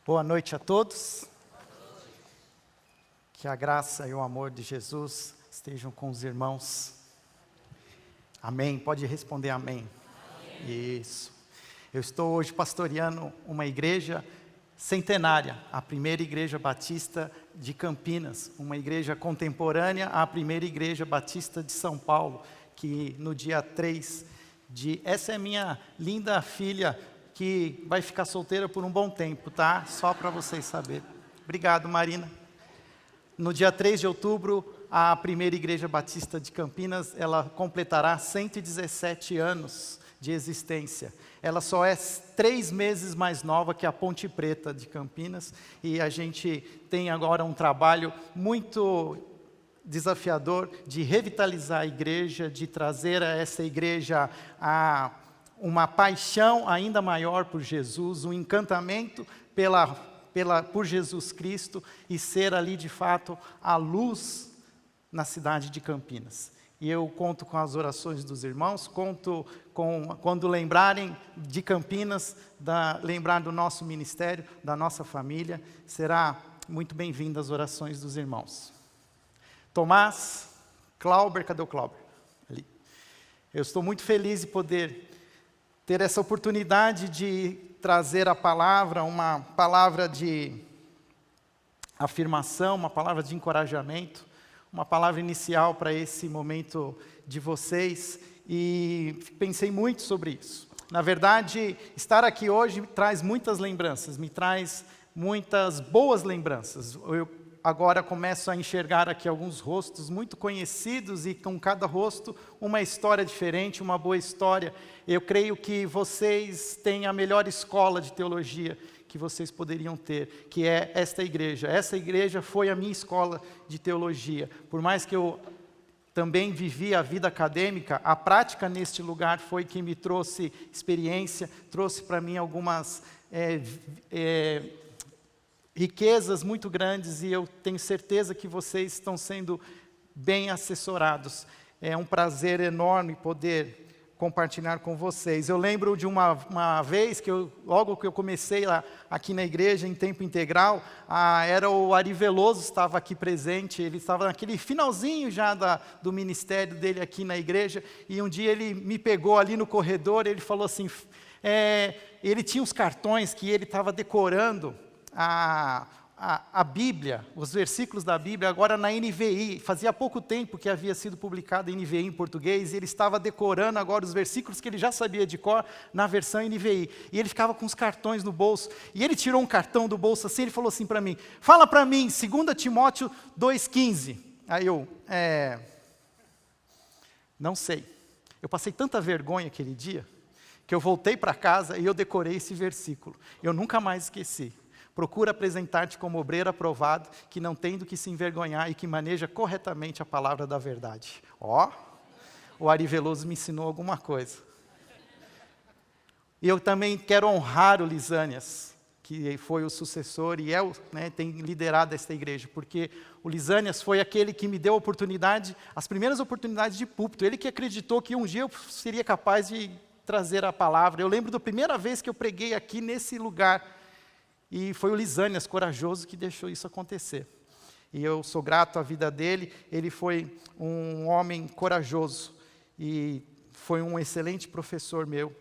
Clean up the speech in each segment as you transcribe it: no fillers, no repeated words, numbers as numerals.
Boa noite a todos. Que a graça e o amor de Jesus estejam com os irmãos. Amém. Pode responder amém. Amém. Isso. Eu estou hoje pastoreando uma igreja centenária, a primeira igreja batista de Campinas, uma igreja contemporânea à primeira igreja batista de São Paulo, que no dia 3 de... Essa é minha linda filha, que vai ficar solteira por um bom tempo, tá? Só para vocês saberem. Obrigado, Marina. No dia 3 de outubro, a primeira igreja batista de Campinas, ela completará 117 anos de existência. Ela só é 3 meses mais nova que a Ponte Preta de Campinas, e a gente tem agora um trabalho muito desafiador de revitalizar a igreja, de trazer a essa igreja a uma paixão ainda maior por Jesus, um encantamento por Jesus Cristo e ser ali de fato a luz na cidade de Campinas. E eu conto com as orações dos irmãos, conto com, quando lembrarem de Campinas, lembrar do nosso ministério, da nossa família, será muito bem-vindo as orações dos irmãos. Tomás, Clauber, cadê o Clauber? Ali. Eu estou muito feliz de poder ter essa oportunidade de trazer a palavra, uma palavra de afirmação, uma palavra de encorajamento, uma palavra inicial para esse momento de vocês, e pensei muito sobre isso. Na verdade, estar aqui hoje me traz muitas lembranças, me traz muitas boas lembranças. Eu agora começo a enxergar aqui alguns rostos muito conhecidos e com cada rosto uma história diferente, uma boa história. Eu creio que vocês têm a melhor escola de teologia que vocês poderiam ter, que é esta igreja. Essa igreja foi a minha escola de teologia. Por mais que eu também vivi a vida acadêmica, a prática neste lugar foi que me trouxe experiência, trouxe para mim algumas riquezas muito grandes, e eu tenho certeza que vocês estão sendo bem assessorados. É um prazer enorme poder compartilhar com vocês. Eu lembro de uma vez, logo que eu comecei lá, aqui na igreja, em tempo integral, era o Ari Veloso, estava aqui presente, ele estava naquele finalzinho já do ministério dele aqui na igreja, e um dia ele me pegou ali no corredor, ele falou assim, ele tinha uns cartões que ele estava decorando, a Bíblia, os versículos da Bíblia, agora na NVI, fazia pouco tempo que havia sido publicado em NVI em português, e ele estava decorando agora os versículos que ele já sabia de cor na versão NVI, e ele ficava com os cartões no bolso, e ele tirou um cartão do bolso assim, ele falou assim para mim, fala para mim, 2 Timóteo 2,15, aí eu, não sei, eu passei tanta vergonha aquele dia, que eu voltei para casa e eu decorei esse versículo, eu nunca mais esqueci. Procura apresentar-te como obreiro aprovado, que não tem do que se envergonhar e que maneja corretamente a palavra da verdade. O Ari Veloso me ensinou alguma coisa. E eu também quero honrar o Lisânias, que foi o sucessor e tem liderado esta igreja, porque o Lisânias foi aquele que me deu a oportunidade, as primeiras oportunidades de púlpito, ele que acreditou que um dia eu seria capaz de trazer a palavra. Eu lembro da primeira vez que eu preguei aqui nesse lugar, e foi o Lisânias, corajoso, que deixou isso acontecer. E eu sou grato à vida dele, ele foi um homem corajoso, e foi um excelente professor meu.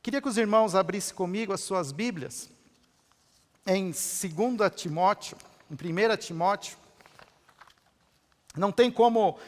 Queria que os irmãos abrissem comigo as suas Bíblias, em 2 Timóteo, em 1 Timóteo. Não tem como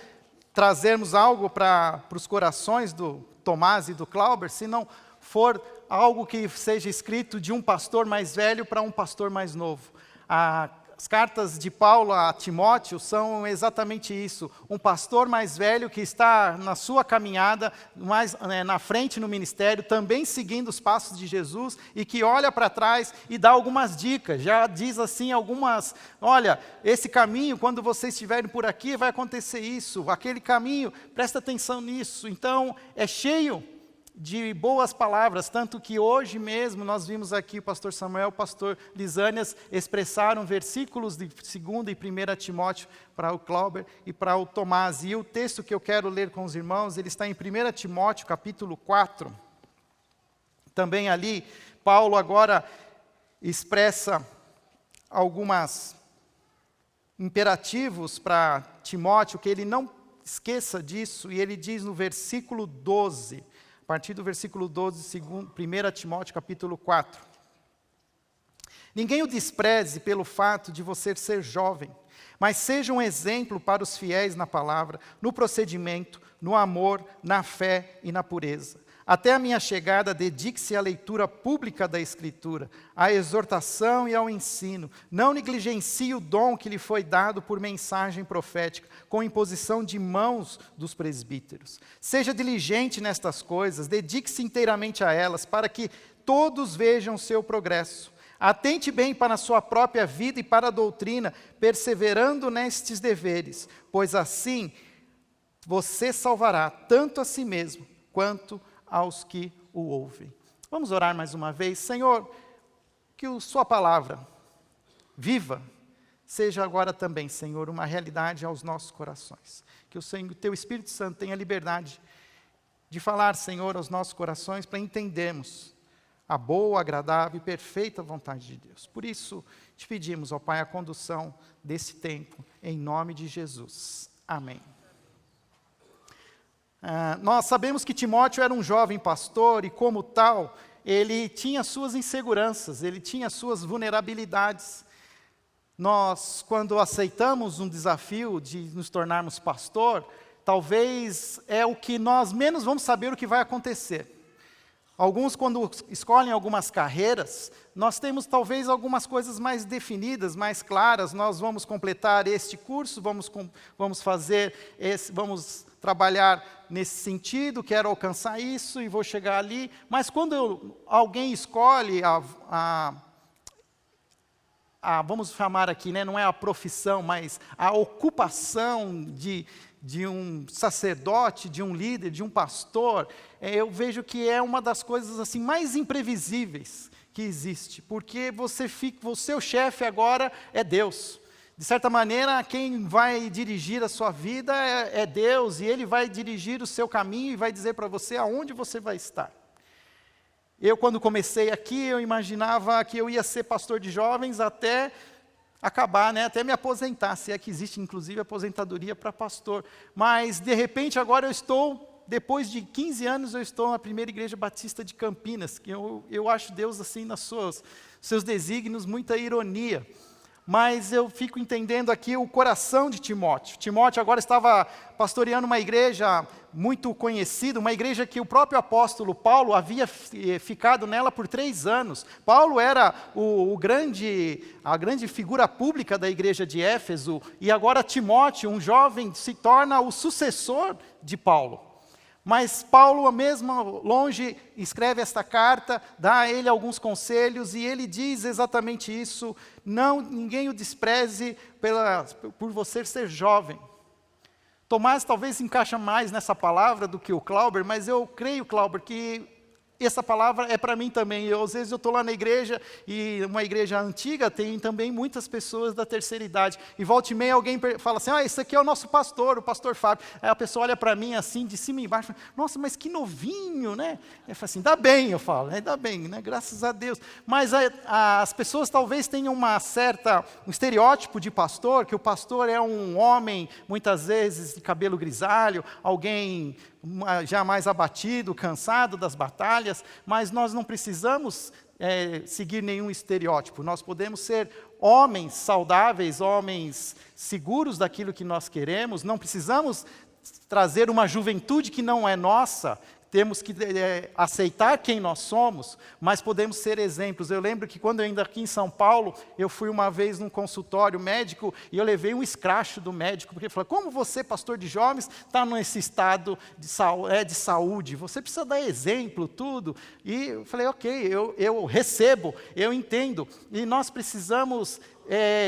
trazermos algo para os corações do Tomás e do Clauber, se não for algo que seja escrito de um pastor mais velho para um pastor mais novo. As cartas de Paulo a Timóteo são exatamente isso. Um pastor mais velho que está na sua caminhada, mais na frente no ministério, também seguindo os passos de Jesus, e que olha para trás e dá algumas dicas. Já diz assim olha, esse caminho, quando vocês estiverem por aqui, vai acontecer isso. Aquele caminho, presta atenção nisso. Então, é cheio de boas palavras, tanto que hoje mesmo nós vimos aqui o pastor Samuel, o pastor Lisânias expressaram versículos de 2 e 1 Timóteo para o Clauber e para o Tomás. E o texto que eu quero ler com os irmãos, ele está em 1 Timóteo, capítulo 4. Também ali, Paulo agora expressa alguns imperativos para Timóteo, que ele não esqueça disso, e ele diz no versículo 12, a partir do versículo 12, 1 Timóteo capítulo 4. Ninguém o despreze pelo fato de você ser jovem, mas seja um exemplo para os fiéis na palavra, no procedimento, no amor, na fé e na pureza. Até a minha chegada, dedique-se à leitura pública da Escritura, à exortação e ao ensino. Não negligencie o dom que lhe foi dado por mensagem profética, com imposição de mãos dos presbíteros. Seja diligente nestas coisas, dedique-se inteiramente a elas, para que todos vejam o seu progresso. Atente bem para a sua própria vida e para a doutrina, perseverando nestes deveres, pois assim você salvará tanto a si mesmo, quanto aos que o ouvem. Vamos orar mais uma vez. Senhor, que a sua palavra viva seja agora também, Senhor, uma realidade aos nossos corações. Que o teu Espírito Santo tenha liberdade de falar, Senhor, aos nossos corações, para entendermos a boa, agradável e perfeita vontade de Deus. Por isso, te pedimos, ó Pai, a condução desse tempo, em nome de Jesus. Amém. Nós sabemos que Timóteo era um jovem pastor e, como tal, ele tinha suas inseguranças, ele tinha suas vulnerabilidades. Nós, quando aceitamos um desafio de nos tornarmos pastor, talvez é o que nós menos vamos saber o que vai acontecer. Alguns, quando escolhem algumas carreiras, nós temos talvez algumas coisas mais definidas, mais claras. Nós vamos completar este curso, vamos fazer vamos trabalhar nesse sentido, quero alcançar isso e vou chegar ali. Mas quando alguém escolhe vamos chamar aqui, né, não é a profissão, mas a ocupação de um sacerdote, de um líder, de um pastor, eu vejo que é uma das coisas assim mais imprevisíveis que existe, porque o seu chefe agora é Deus. De certa maneira, quem vai dirigir a sua vida é Deus, e Ele vai dirigir o seu caminho e vai dizer para você aonde você vai estar. Eu, quando comecei aqui, eu imaginava que eu ia ser pastor de jovens até acabar, né, até me aposentar, se é que existe, inclusive, aposentadoria para pastor. Mas, de repente, agora depois de 15 anos, eu estou na primeira igreja batista de Campinas, que eu acho Deus, assim, seus desígnios, muita ironia. Mas eu fico entendendo aqui o coração de Timóteo. Timóteo agora estava pastoreando uma igreja muito conhecida, uma igreja que o próprio apóstolo Paulo havia ficado nela por 3 anos. Paulo era a grande figura pública da igreja de Éfeso, e agora Timóteo, um jovem, se torna o sucessor de Paulo. Mas Paulo, mesmo longe, escreve esta carta, dá a ele alguns conselhos, e ele diz exatamente isso: ninguém o despreze por você ser jovem. Tomás talvez encaixa mais nessa palavra do que o Clauber, mas eu creio, Clauber, que essa palavra é para mim também. Às vezes eu estou lá na igreja, e uma igreja antiga tem também muitas pessoas da terceira idade. E volta e meia alguém fala assim: esse aqui é o nosso pastor, o pastor Fábio. Aí a pessoa olha para mim assim, de cima e embaixo, nossa, mas que novinho, né? Eu falo assim, dá bem, eu falo, dá bem, né? Graças a Deus. Mas as pessoas talvez tenham um estereótipo de pastor, que o pastor é um homem, muitas vezes, de cabelo grisalho, alguém já mais abatido, cansado das batalhas, mas nós não precisamos seguir nenhum estereótipo. Nós podemos ser homens saudáveis, homens seguros daquilo que nós queremos. Não precisamos trazer uma juventude que não é nossa. Temos que aceitar quem nós somos, mas podemos ser exemplos. Eu lembro que quando eu ainda aqui em São Paulo, eu fui uma vez num consultório médico e eu levei um escracho do médico, porque ele falou: como você, pastor de jovens, está nesse estado de saúde? Você precisa dar exemplo, tudo. E eu falei, ok, eu recebo, eu entendo. E nós precisamos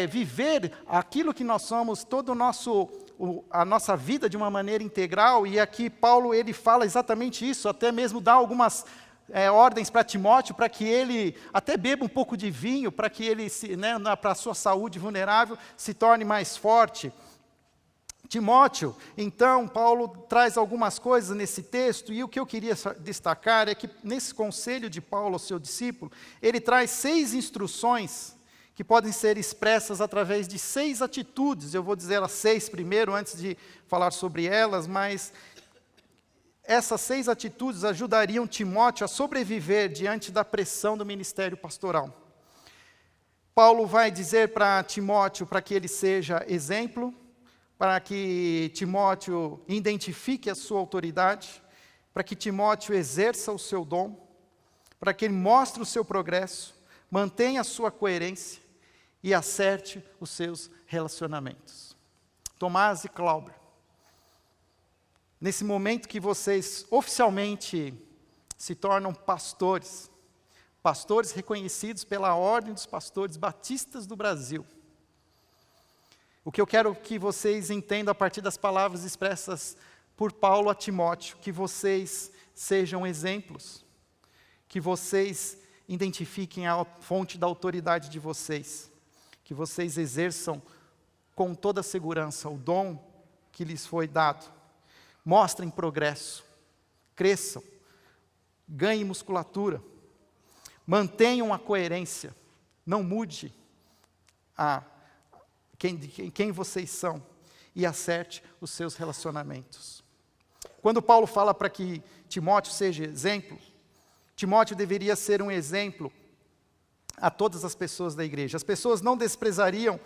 viver aquilo que nós somos, todo a nossa vida de uma maneira integral. E aqui Paulo, ele fala exatamente isso, até mesmo dá algumas ordens para Timóteo, para que ele até beba um pouco de vinho, para que ele, para a sua saúde vulnerável, se torne mais forte. Timóteo, então, Paulo traz algumas coisas nesse texto, e o que eu queria destacar é que nesse conselho de Paulo ao seu discípulo, ele traz 6 instruções que podem ser expressas através de 6 atitudes. Eu vou dizer elas 6 primeiro, antes de falar sobre elas, mas essas 6 atitudes ajudariam Timóteo a sobreviver diante da pressão do ministério pastoral. Paulo vai dizer para Timóteo para que ele seja exemplo, para que Timóteo identifique a sua autoridade, para que Timóteo exerça o seu dom, para que ele mostre o seu progresso, mantenha a sua coerência e acerte os seus relacionamentos. Tomás e Cláudio, nesse momento que vocês oficialmente se tornam pastores, pastores reconhecidos pela Ordem dos Pastores Batistas do Brasil, o que eu quero que vocês entendam a partir das palavras expressas por Paulo a Timóteo, que vocês sejam exemplos, que vocês identifiquem a fonte da autoridade de vocês, que vocês exerçam com toda segurança o dom que lhes foi dado, mostrem progresso, cresçam, ganhem musculatura, mantenham a coerência, não mude quem vocês são e acerte os seus relacionamentos. Quando Paulo fala para que Timóteo seja exemplo, Timóteo deveria ser um exemplo a todas as pessoas da igreja. As pessoas não desprezariam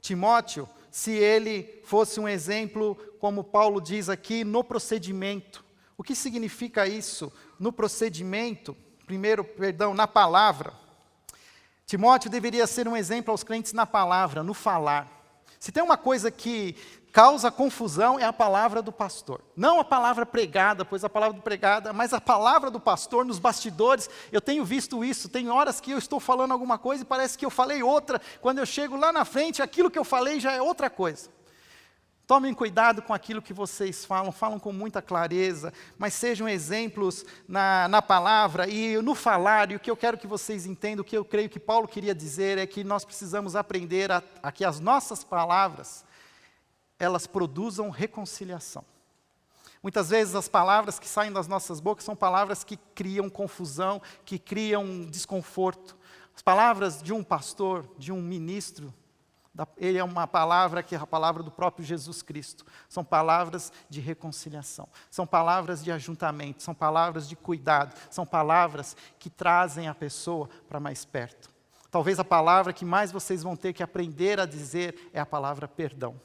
Timóteo se ele fosse um exemplo, como Paulo diz aqui, no procedimento. O que significa isso? No procedimento, na palavra. Timóteo deveria ser um exemplo aos crentes na palavra, no falar. Se tem uma coisa que causa confusão é a palavra do pastor. Não a palavra pregada, pois a palavra pregada, mas a palavra do pastor nos bastidores. Eu tenho visto isso, tem horas que eu estou falando alguma coisa e parece que eu falei outra. Quando eu chego lá na frente, aquilo que eu falei já é outra coisa. Tomem cuidado com aquilo que vocês falam com muita clareza, mas sejam exemplos na palavra e no falar. E o que eu quero que vocês entendam, o que eu creio que Paulo queria dizer é que nós precisamos aprender a que as nossas palavras, elas produzam reconciliação. Muitas vezes as palavras que saem das nossas bocas são palavras que criam confusão, que criam desconforto. As palavras de um pastor, de um ministro, ele é uma palavra que é a palavra do próprio Jesus Cristo. São palavras de reconciliação, são palavras de ajuntamento, são palavras de cuidado, são palavras que trazem a pessoa para mais perto. Talvez a palavra que mais vocês vão ter que aprender a dizer é a palavra perdão.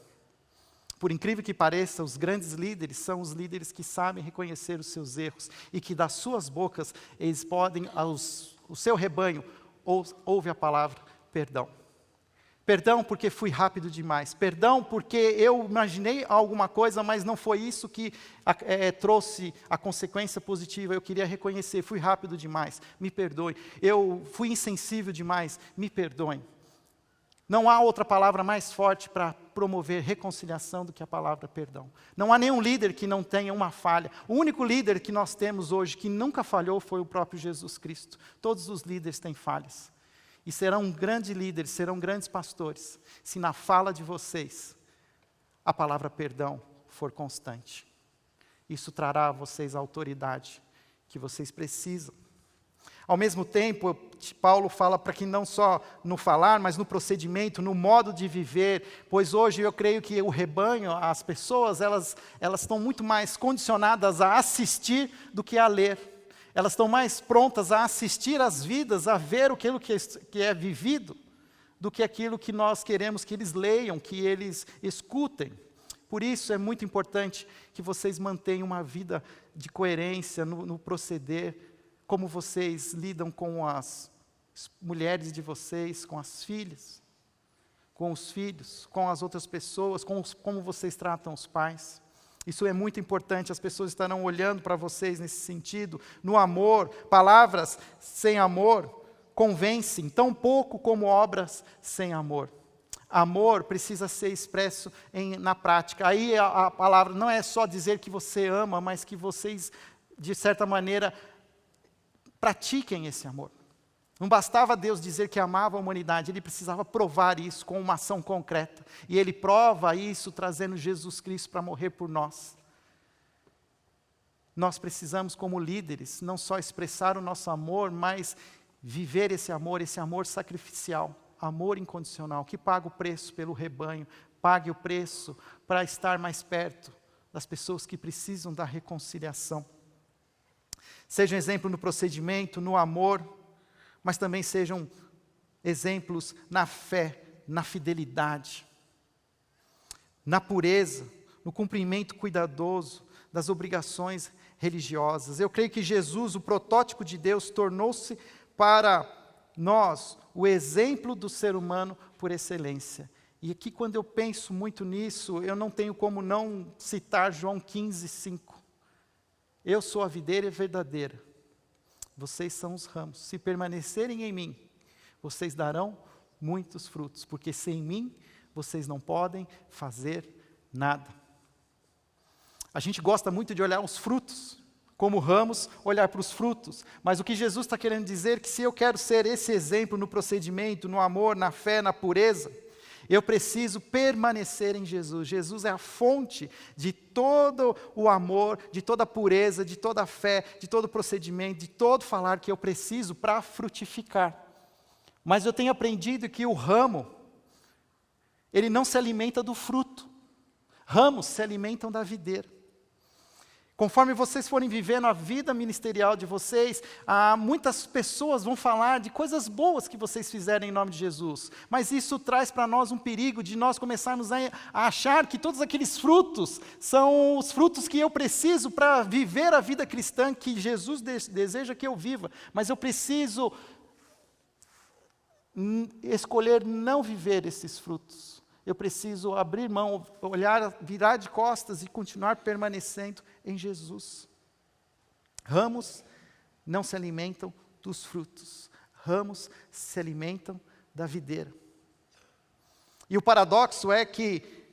Por incrível que pareça, os grandes líderes são os líderes que sabem reconhecer os seus erros e que das suas bocas eles podem, o seu rebanho ouve a palavra perdão. Perdão porque fui rápido demais. Perdão porque eu imaginei alguma coisa, mas não foi isso que trouxe a consequência positiva. Eu queria reconhecer, fui rápido demais, me perdoe. Eu fui insensível demais, me perdoem. Não há outra palavra mais forte para promover reconciliação do que a palavra perdão. Não há nenhum líder que não tenha uma falha. O único líder que nós temos hoje que nunca falhou foi o próprio Jesus Cristo. Todos os líderes têm falhas. E serão grandes líderes, serão grandes pastores, se na fala de vocês a palavra perdão for constante. Isso trará a vocês a autoridade que vocês precisam. Ao mesmo tempo, Paulo fala para que não só no falar, mas no procedimento, no modo de viver, pois hoje eu creio que o rebanho, as pessoas, elas estão muito mais condicionadas a assistir do que a ler. Elas estão mais prontas a assistir às vidas, a ver aquilo que é vivido, do que aquilo que nós queremos que eles leiam, que eles escutem. Por isso é muito importante que vocês mantenham uma vida de coerência no proceder, como vocês lidam com as mulheres de vocês, com as filhas, com os filhos, com as outras pessoas, como vocês tratam os pais. Isso é muito importante, as pessoas estarão olhando para vocês nesse sentido. No amor, palavras sem amor convencem, tão pouco como obras sem amor. Amor precisa ser expresso na prática. Aí a palavra não é só dizer que você ama, mas que vocês, de certa maneira, pratiquem esse amor. Não bastava Deus dizer que amava a humanidade, Ele precisava provar isso com uma ação concreta. E Ele prova isso trazendo Jesus Cristo para morrer por nós. Nós precisamos, como líderes, não só expressar o nosso amor, mas viver esse amor sacrificial, amor incondicional, que paga o preço pelo rebanho, pague o preço para estar mais perto das pessoas que precisam da reconciliação. Seja um exemplo no procedimento, no amor, mas também sejam exemplos na fé, na fidelidade, na pureza, no cumprimento cuidadoso das obrigações religiosas. Eu creio que Jesus, o protótipo de Deus, tornou-se para nós o exemplo do ser humano por excelência. E aqui, quando eu penso muito nisso, eu não tenho como não citar João 15:5. Eu sou a videira verdadeira, vocês são os ramos. Se permanecerem em mim, vocês darão muitos frutos, porque sem mim vocês não podem fazer nada. A gente gosta muito de olhar os frutos, como ramos, olhar para os frutos. Mas o que Jesus está querendo dizer é que se eu quero ser esse exemplo no procedimento, no amor, na fé, na pureza, eu preciso permanecer em Jesus. Jesus é a fonte de todo o amor, de toda a pureza, de toda a fé, de todo o procedimento, de todo falar que eu preciso para frutificar. Mas eu tenho aprendido que o ramo, ele não se alimenta do fruto. Ramos se alimentam da videira. Conforme vocês forem vivendo a vida ministerial de vocês, muitas pessoas vão falar de coisas boas que vocês fizeram em nome de Jesus. Mas isso traz para nós um perigo de nós começarmos a achar que todos aqueles frutos são os frutos que eu preciso para viver a vida cristã que Jesus deseja que eu viva. Mas eu preciso escolher não viver esses frutos. Eu preciso abrir mão, olhar, virar de costas e continuar permanecendo em Jesus. Ramos não se alimentam dos frutos. Ramos se alimentam da videira. E o paradoxo é que,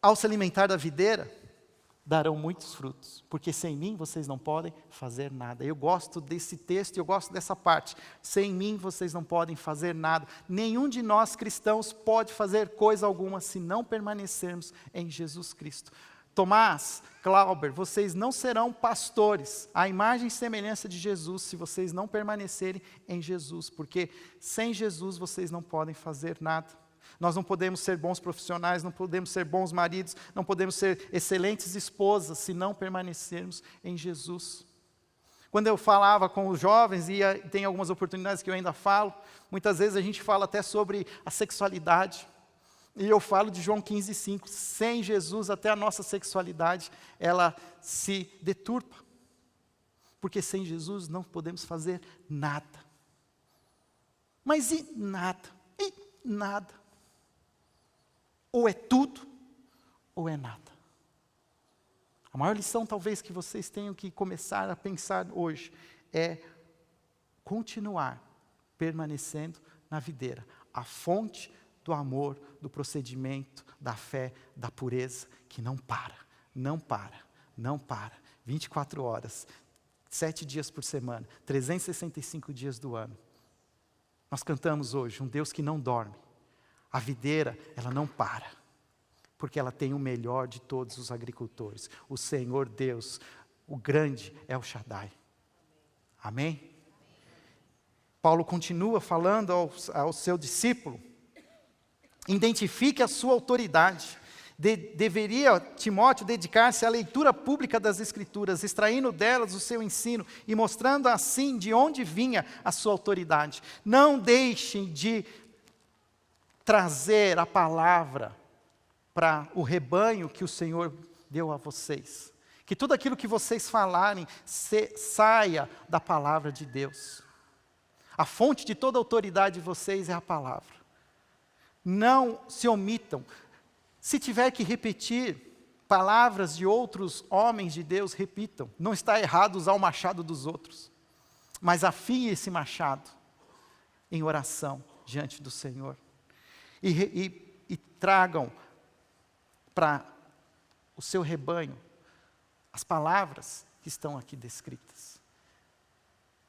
ao se alimentar da videira, darão muitos frutos, porque sem mim vocês não podem fazer nada. Eu gosto desse texto e eu gosto dessa parte. Sem mim vocês não podem fazer nada. Nenhum de nós cristãos pode fazer coisa alguma se não permanecermos em Jesus Cristo. Tomás, Glauber, vocês não serão pastores, à imagem e semelhança de Jesus, se vocês não permanecerem em Jesus, porque sem Jesus vocês não podem fazer nada. Nós não podemos ser bons profissionais, não podemos ser bons maridos, não podemos ser excelentes esposas se não permanecermos em Jesus. Quando eu falava com os jovens, e tem algumas oportunidades que eu ainda falo, muitas vezes a gente fala até sobre a sexualidade. E eu falo de João 15:5, sem Jesus até a nossa sexualidade, ela se deturpa. Porque sem Jesus não podemos fazer nada. Mas e nada? E nada? Ou é tudo, ou é nada. A maior lição talvez que vocês tenham que começar a pensar hoje é continuar permanecendo na videira, a fonte do amor, do procedimento, da fé, da pureza, que não para, não para, não para. 24 horas, 7 dias por semana, 365 dias do ano. Nós cantamos hoje um Deus que não dorme. A videira, ela não para, porque ela tem o melhor de todos os agricultores. O Senhor Deus, o grande é o Shaddai. Amém? Paulo continua falando ao seu discípulo, identifique a sua autoridade. Deveria Timóteo dedicar-se à leitura pública das Escrituras, extraindo delas o seu ensino e mostrando assim de onde vinha a sua autoridade. Não deixem de trazer a palavra para o rebanho que o Senhor deu a vocês. Que tudo aquilo que vocês falarem saia da palavra de Deus. A fonte de toda a autoridade de vocês é a palavra. Não se omitam. Se tiver que repetir palavras de outros homens de Deus, repitam. Não está errado usar o machado dos outros. Mas afie esse machado em oração diante do Senhor. E tragam para o seu rebanho as palavras que estão aqui descritas.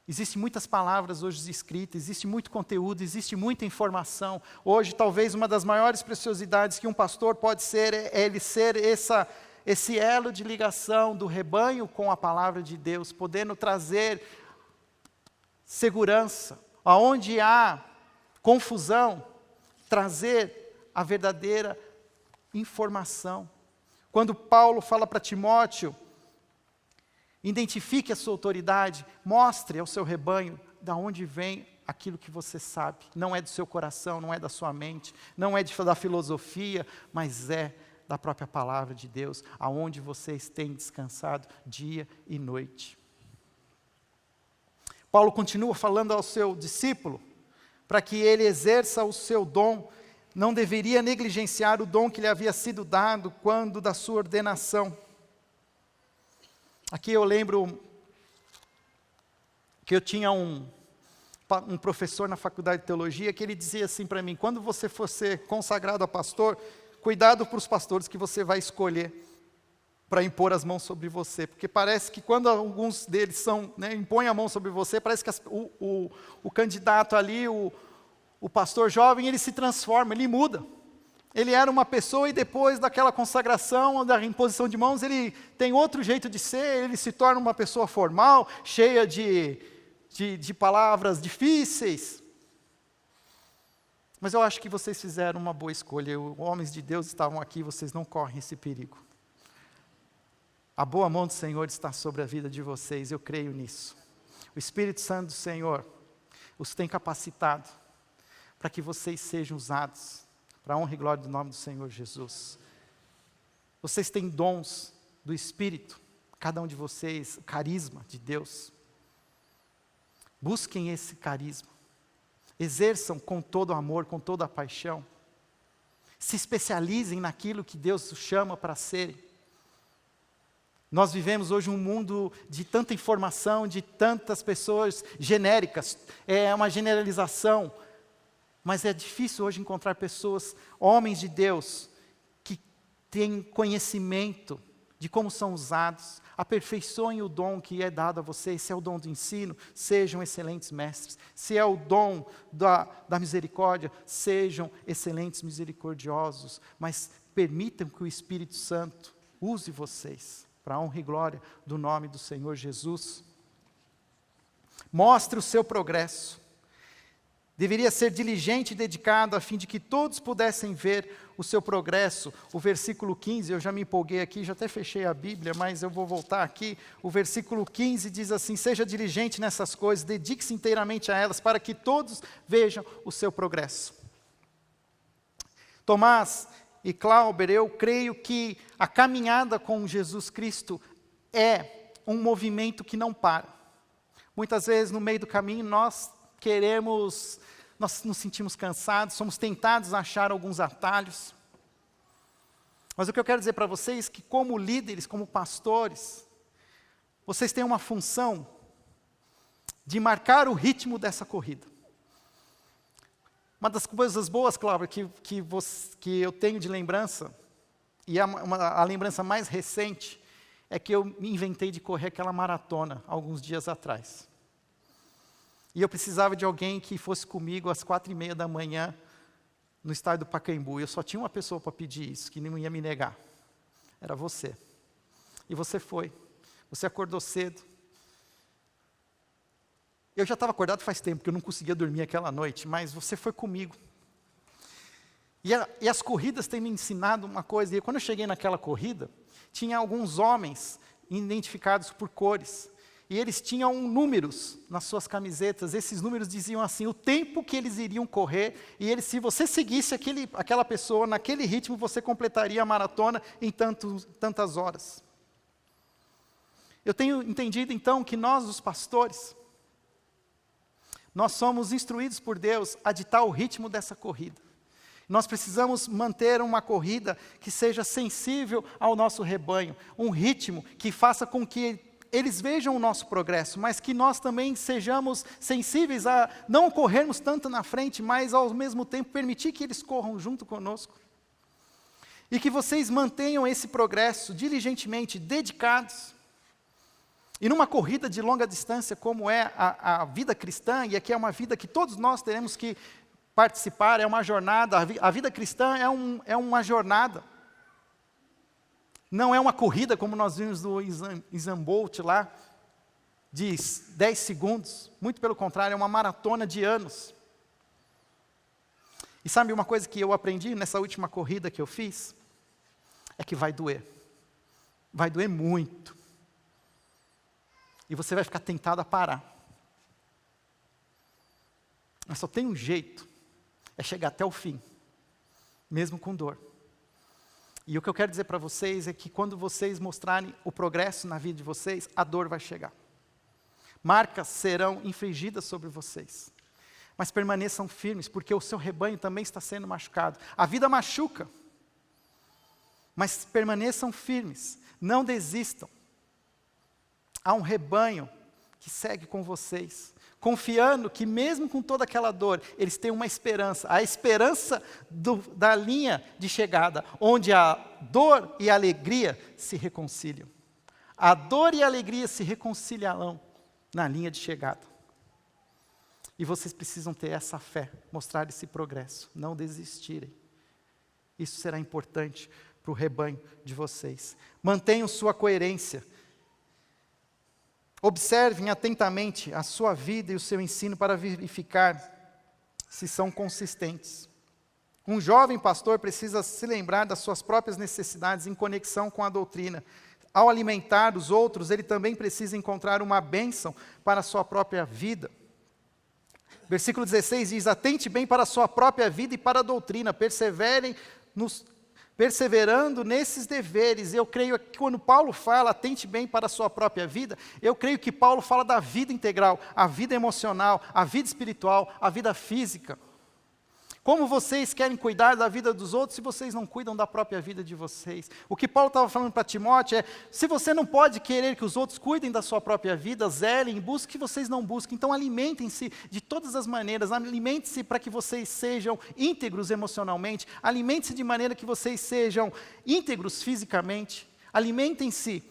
Existem muitas palavras hoje escritas, existe muito conteúdo, existe muita informação. Hoje, talvez, uma das maiores preciosidades que um pastor pode ser, é ele ser esse elo de ligação do rebanho com a palavra de Deus, podendo trazer segurança. Aonde há confusão, trazer a verdadeira informação. Quando Paulo fala para Timóteo, identifique a sua autoridade, mostre ao seu rebanho de onde vem aquilo que você sabe. Não é do seu coração, não é da sua mente, não é da filosofia, mas é da própria palavra de Deus, aonde vocês têm descansado dia e noite. Paulo continua falando ao seu discípulo, para que ele exerça o seu dom, não deveria negligenciar o dom que lhe havia sido dado quando da sua ordenação. Aqui eu lembro que eu tinha um professor na faculdade de teologia que ele dizia assim para mim: quando você for ser consagrado a pastor, cuidado para os pastores que você vai escolher para impor as mãos sobre você, porque parece que quando alguns deles impõem a mão sobre você, parece que o candidato ali, o pastor jovem, ele se transforma, ele muda. Ele era uma pessoa e depois daquela consagração, da imposição de mãos, ele tem outro jeito de ser, ele se torna uma pessoa formal, cheia de palavras difíceis. Mas eu acho que vocês fizeram uma boa escolha, os homens de Deus estavam aqui, vocês não correm esse perigo. A boa mão do Senhor está sobre a vida de vocês, eu creio nisso. O Espírito Santo do Senhor os tem capacitado para que vocês sejam usados para a honra e glória do nome do Senhor Jesus. Vocês têm dons do Espírito, cada um de vocês, carisma de Deus. Busquem esse carisma. Exerçam com todo o amor, com toda a paixão. Se especializem naquilo que Deus os chama para serem. Nós vivemos hoje um mundo de tanta informação, de tantas pessoas genéricas. É uma generalização. Mas é difícil hoje encontrar pessoas, homens de Deus, que têm conhecimento de como são usados. Aperfeiçoem o dom que é dado a vocês. Se é o dom do ensino, sejam excelentes mestres. Se é o dom da misericórdia, sejam excelentes misericordiosos. Mas permitam que o Espírito Santo use vocês para a honra e glória do nome do Senhor Jesus. Mostre o seu progresso. Deveria ser diligente e dedicado a fim de que todos pudessem ver o seu progresso. O versículo 15, eu já me empolguei aqui, já até fechei a Bíblia, mas eu vou voltar aqui. O versículo 15 diz assim: seja diligente nessas coisas, dedique-se inteiramente a elas, para que todos vejam o seu progresso. Tomás e Clauber, eu creio que a caminhada com Jesus Cristo é um movimento que não para. Muitas vezes no meio do caminho nós nos sentimos cansados, somos tentados a achar alguns atalhos. Mas o que eu quero dizer para vocês é que como líderes, como pastores, vocês têm uma função de marcar o ritmo dessa corrida. Uma das coisas boas, Cláudia, que eu tenho de lembrança, e a lembrança mais recente, é que eu me inventei de correr aquela maratona alguns dias atrás. E eu precisava de alguém que fosse comigo às 4h30 da manhã, no estádio do Pacaembu. Eu só tinha uma pessoa para pedir isso, que não ia me negar. Era você. E você foi. Você acordou cedo. Eu já estava acordado faz tempo, porque eu não conseguia dormir aquela noite, mas você foi comigo. E as corridas têm me ensinado uma coisa, e quando eu cheguei naquela corrida, tinha alguns homens identificados por cores, e eles tinham números nas suas camisetas. Esses números diziam assim, o tempo que eles iriam correr, e se você seguisse aquela pessoa, naquele ritmo, você completaria a maratona em tantas horas. Eu tenho entendido então que nós, os pastores, nós somos instruídos por Deus a ditar o ritmo dessa corrida. Nós precisamos manter uma corrida que seja sensível ao nosso rebanho, um ritmo que faça com que eles vejam o nosso progresso, mas que nós também sejamos sensíveis a não corrermos tanto na frente, mas ao mesmo tempo permitir que eles corram junto conosco. E que vocês mantenham esse progresso diligentemente, dedicados. E numa corrida de longa distância, como é a vida cristã, e aqui é uma vida que todos nós teremos que participar, é uma jornada, a vida cristã é uma jornada. Não é uma corrida, como nós vimos do Usain Bolt lá, de 10 segundos. Muito pelo contrário, é uma maratona de anos. E sabe uma coisa que eu aprendi nessa última corrida que eu fiz? É que vai doer. Vai doer muito. E você vai ficar tentado a parar. Mas só tem um jeito, é chegar até o fim, mesmo com dor. E o que eu quero dizer para vocês é que quando vocês mostrarem o progresso na vida de vocês, a dor vai chegar. Marcas serão infligidas sobre vocês. Mas permaneçam firmes, porque o seu rebanho também está sendo machucado. A vida machuca. Mas permaneçam firmes, não desistam. Há um rebanho que segue com vocês, confiando que mesmo com toda aquela dor, eles têm uma esperança, a esperança da linha de chegada, onde a dor e a alegria se reconciliam. A dor e a alegria se reconciliarão na linha de chegada. E vocês precisam ter essa fé, mostrar esse progresso, não desistirem. Isso será importante para o rebanho de vocês. Mantenham sua coerência. Observem atentamente a sua vida e o seu ensino para verificar se são consistentes. Um jovem pastor precisa se lembrar das suas próprias necessidades em conexão com a doutrina. Ao alimentar os outros, ele também precisa encontrar uma bênção para a sua própria vida. Versículo 16 diz: atente bem para a sua própria vida e para a doutrina, perseverando nesses deveres. Eu creio que quando Paulo fala, atente bem para a sua própria vida, eu creio que Paulo fala da vida integral, a vida emocional, a vida espiritual, a vida física. Como vocês querem cuidar da vida dos outros se vocês não cuidam da própria vida de vocês? O que Paulo estava falando para Timóteo é, se você não pode querer que os outros cuidem da sua própria vida, zelem, busquem que vocês não busquem. Então alimentem-se de todas as maneiras, alimentem-se para que vocês sejam íntegros emocionalmente, alimentem-se de maneira que vocês sejam íntegros fisicamente, alimentem-se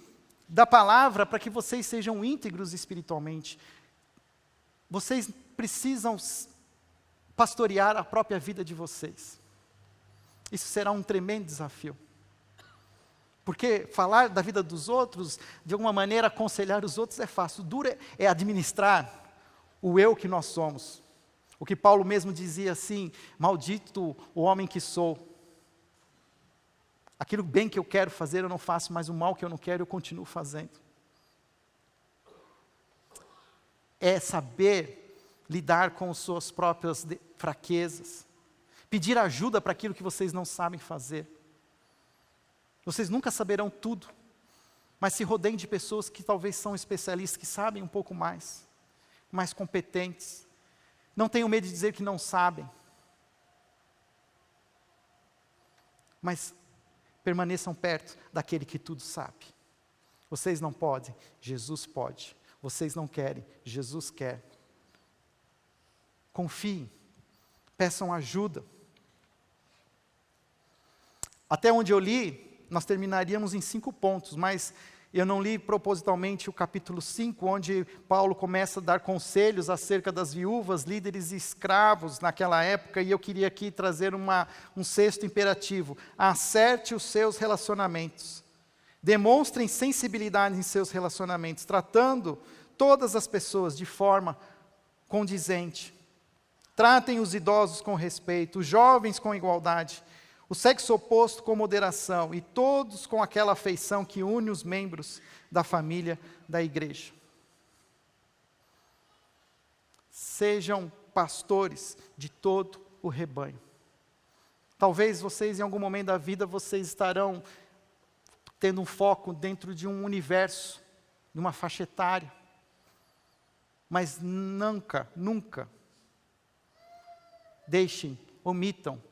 da palavra para que vocês sejam íntegros espiritualmente. Vocês precisam pastorear a própria vida de vocês. Isso será um tremendo desafio. Porque falar da vida dos outros, de alguma maneira aconselhar os outros é fácil. O duro é administrar o eu que nós somos. O que Paulo mesmo dizia assim: maldito o homem que sou. Aquilo bem que eu quero fazer eu não faço, mas o mal que eu não quero eu continuo fazendo. É saber lidar com as suas próprias fraquezas, pedir ajuda para aquilo que vocês não sabem fazer. Vocês nunca saberão tudo, mas se rodeiem de pessoas que talvez são especialistas, que sabem um pouco mais competentes. Não tenham medo de dizer que não sabem, mas permaneçam perto daquele que tudo sabe. Vocês não podem, Jesus pode. Vocês não querem, Jesus quer. Confiem, peçam ajuda. Até onde eu li, nós terminaríamos em 5 pontos, mas eu não li propositalmente o capítulo 5, onde Paulo começa a dar conselhos acerca das viúvas, líderes e escravos naquela época, e eu queria aqui trazer um 6º imperativo: acerte os seus relacionamentos. Demonstrem sensibilidade em seus relacionamentos, tratando todas as pessoas de forma condizente. Tratem os idosos com respeito, os jovens com igualdade, o sexo oposto com moderação e todos com aquela afeição que une os membros da família da igreja. Sejam pastores de todo o rebanho. Talvez vocês, em algum momento da vida, vocês estarão tendo um foco dentro de um universo, de uma faixa etária. Mas nunca omitam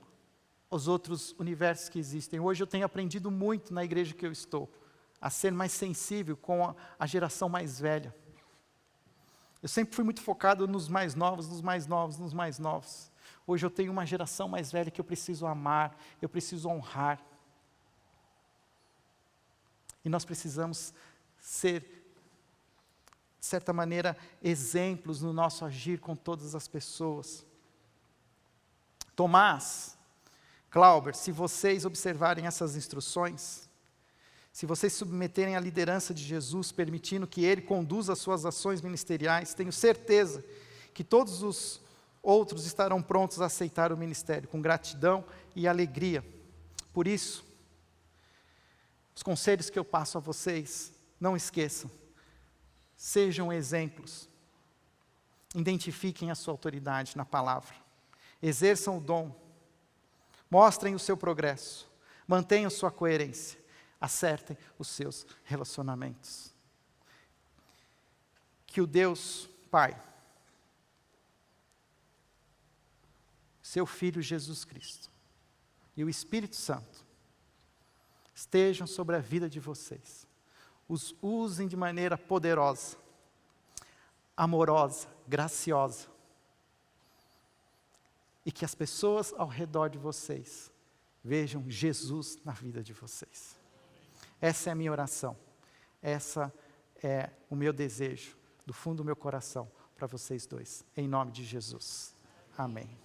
os outros universos que existem. Hoje eu tenho aprendido muito na igreja que eu estou, a ser mais sensível com a geração mais velha. Eu sempre fui muito focado nos mais novos. Hoje eu tenho uma geração mais velha que eu preciso amar, eu preciso honrar. E nós precisamos ser de certa maneira, exemplos no nosso agir com todas as pessoas. Tomás, Glauber, se vocês observarem essas instruções, se vocês se submeterem à liderança de Jesus, permitindo que Ele conduza as suas ações ministeriais, tenho certeza que todos os outros estarão prontos a aceitar o ministério, com gratidão e alegria. Por isso, os conselhos que eu passo a vocês, não esqueçam, sejam exemplos, identifiquem a sua autoridade na palavra, exerçam o dom, mostrem o seu progresso, mantenham sua coerência, acertem os seus relacionamentos. Que o Deus Pai, seu Filho Jesus Cristo e o Espírito Santo estejam sobre a vida de vocês, os usem de maneira poderosa, amorosa, graciosa, e que as pessoas ao redor de vocês vejam Jesus na vida de vocês. Essa é a minha oração, essa é o meu desejo, do fundo do meu coração, para vocês dois, em nome de Jesus. Amém.